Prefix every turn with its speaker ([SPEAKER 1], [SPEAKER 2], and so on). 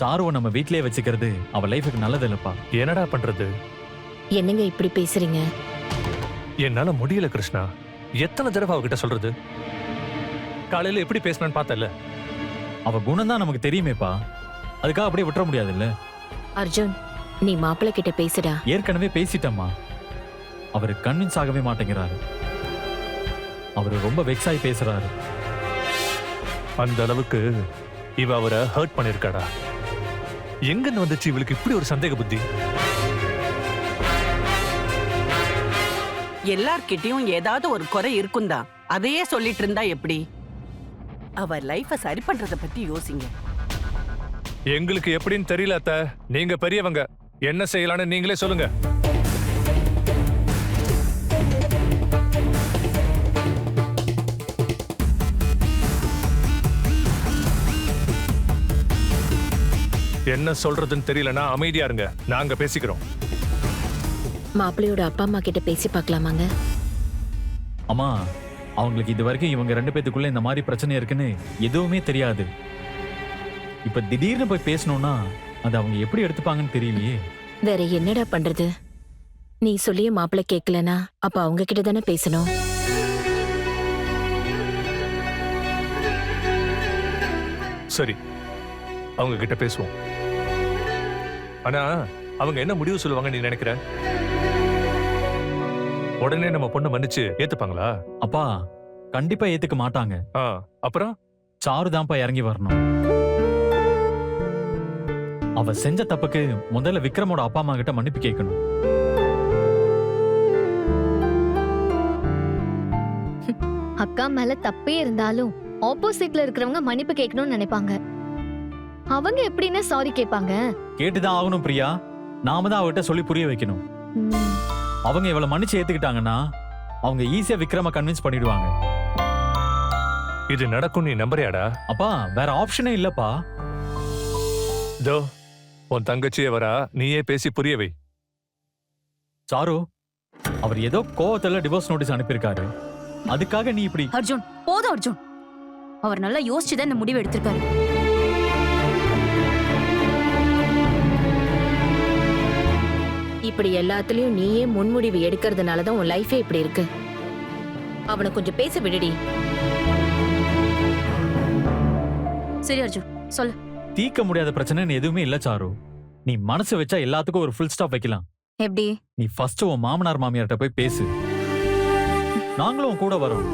[SPEAKER 1] சாருவை நம்ம வீட்லயே வச்சுக்கிறது அவ லைஃபுக்கு நல்லது இல்லப்பா.
[SPEAKER 2] என்னடா பண்றது?
[SPEAKER 3] என்னங்க இப்படி பேசுறீங்க?
[SPEAKER 2] என்னால முடியல கிருஷ்ணா. எத்தனை தடவை அவகிட்ட சொல்றது? காலையில எப்படி பேசினான்னு பார்த்தல.
[SPEAKER 1] அவ குணம் தான் நமக்கு தெரியுமேப்பா, அதுக்காக அப்படியே விட்டுற முடியாதுல்ல.
[SPEAKER 3] அர்ஜுன், நீ மாப்பிள்ளை கிட்ட பேசுடா.
[SPEAKER 1] ஏற்கனவே பேசிட்டம்மா, அவரு கன்வின்ஸ் ஆகவே மாட்டேங்கிறாரு. அவரு ரொம்ப வெக்ஸாய் பேசுறாரு.
[SPEAKER 2] அந்த அளவுக்கு இவ அவரை ஹர்ட் பண்ணிருக்காடா. எங்கன்னு வந்துச்சு இவளுக்கு இப்படி ஒரு சந்தேக புத்தி?
[SPEAKER 4] எல்லார்கிட்டயும் ஏதாவது ஒரு குறை இருக்கும்தான். அதையே சொல்லிட்டு இருந்தா எப்படி? அவ லைஃப சரி பண்றத பத்தி யோசிங்க.
[SPEAKER 2] எங்களுக்கு எப்படின்னு தெரியல அத்த. நீங்க பெரியவங்க, என்ன செய்யலாம்னு நீங்களே சொல்லுங்க. என்ன சொல்றதுன்னு தெரியலனா அமைதியா இருங்க, நாங்க பேசிக்கிறோம்.
[SPEAKER 3] மாப்பிள்ளையோட அப்பா அம்மா கிட்ட பேசி பார்க்கலாமாங்க?
[SPEAKER 1] அம்மா, அவங்களுக்கு இது வரைக்கும் இவங்க 2 பேத்துக்குள்ள இந்த மாதிரி பிரச்சனை இருக்குன்னு எதுவுமே தெரியாது. இப்ப திடீர்னு போய் பேசணும்னா அது அவங்க எப்படி எடுத்துப்பாங்கன்னு தெரியலையே.
[SPEAKER 3] வேற என்னடா பண்றது? நீ சொல்லிய மாப்பிள்ளை கேட்கலனா அப்ப அவங்க கிட்ட தானே பேசணும்.
[SPEAKER 2] சரி, அவங்க கிட்ட பேசுவோம். ஆனா அவங்க என்ன முடிவு சொல்லுவாங்க நீ நினைக்கிற? உடனே நம்ம பொண்ணை மன்னிச்சு ஏத்துப்பாங்களா?
[SPEAKER 1] அப்பா, கண்டிப்பா ஏத்துக்க மாட்டாங்க.
[SPEAKER 2] அப்புறம்
[SPEAKER 1] சாரு தான்ப்பா இறங்கி வரணும். அவ செஞ்ச தப்புக்கு முதல்ல விக்ரமோட அப்பா அம்மா கிட்ட மன்னிப்பு கேட்கணும்.
[SPEAKER 5] அக்கா மேல தப்பே இருந்தாலும் ஆப்போசிட்ல இருக்கிறவங்க மன்னிப்பு கேட்கணும்னு நினைப்பாங்க. அவங்க எப்படின்னு சாரி கேட்பாங்க?
[SPEAKER 1] கேட்டுதான் ஆகணும் பிரியா. நாம தான் அவகிட்ட சொல்லி புரிய வைக்கணும். அவங்க இவளை மன்னிச்சு ஏத்துக்கிட்டாங்கன்னா அவங்க ஈஸியா விக்ரம கன்வின்ஸ் பண்ணிடுவாங்க.
[SPEAKER 2] இது நடக்கும் நீ நம்புறியாடா?
[SPEAKER 1] அப்பா, வேற ஆப்ஷனே இல்லப்பா.
[SPEAKER 2] தோ உன் தங்கச்சியை வரா, நீயே பேசி புரிய வை.
[SPEAKER 1] சாரு, அவர் ஏதோ கோவத்துல டிவோர்ஸ் நோட்டீஸ் அனுப்பியிருக்காரு. அதுக்காக நீ இப்படி...
[SPEAKER 6] அர்ஜுன், போதும் அர்ஜுன். அவர் நல்லா யோசிச்சுதான் இந்த முடிவு எடுத்திருக்காரு.
[SPEAKER 3] இப்படி எல்லாத்துலயும் நீயே முன்முடிவு எடுக்கிறதுனாலதான் உன் லைஃபே இப்படி இருக்கு. அவனை கொஞ்சம் பேச விடுடி.
[SPEAKER 6] சரி அர்ஜுன், சொல்லு.
[SPEAKER 1] தீர்க்க முடியாத பிரச்சனைன்னு எதுவுமே இல்ல சாரு. நீ மனசு வச்சா எல்லாத்துக்கும் ஒரு ஃபுல் ஸ்டாப் வைக்கலாம்.
[SPEAKER 6] எப்படி?
[SPEAKER 1] நீ ஃபர்ஸ்ட் உன் மாமனார் மாமியார்ட்ட போய் பேசு. நாங்களும் உன் கூட வரோம்.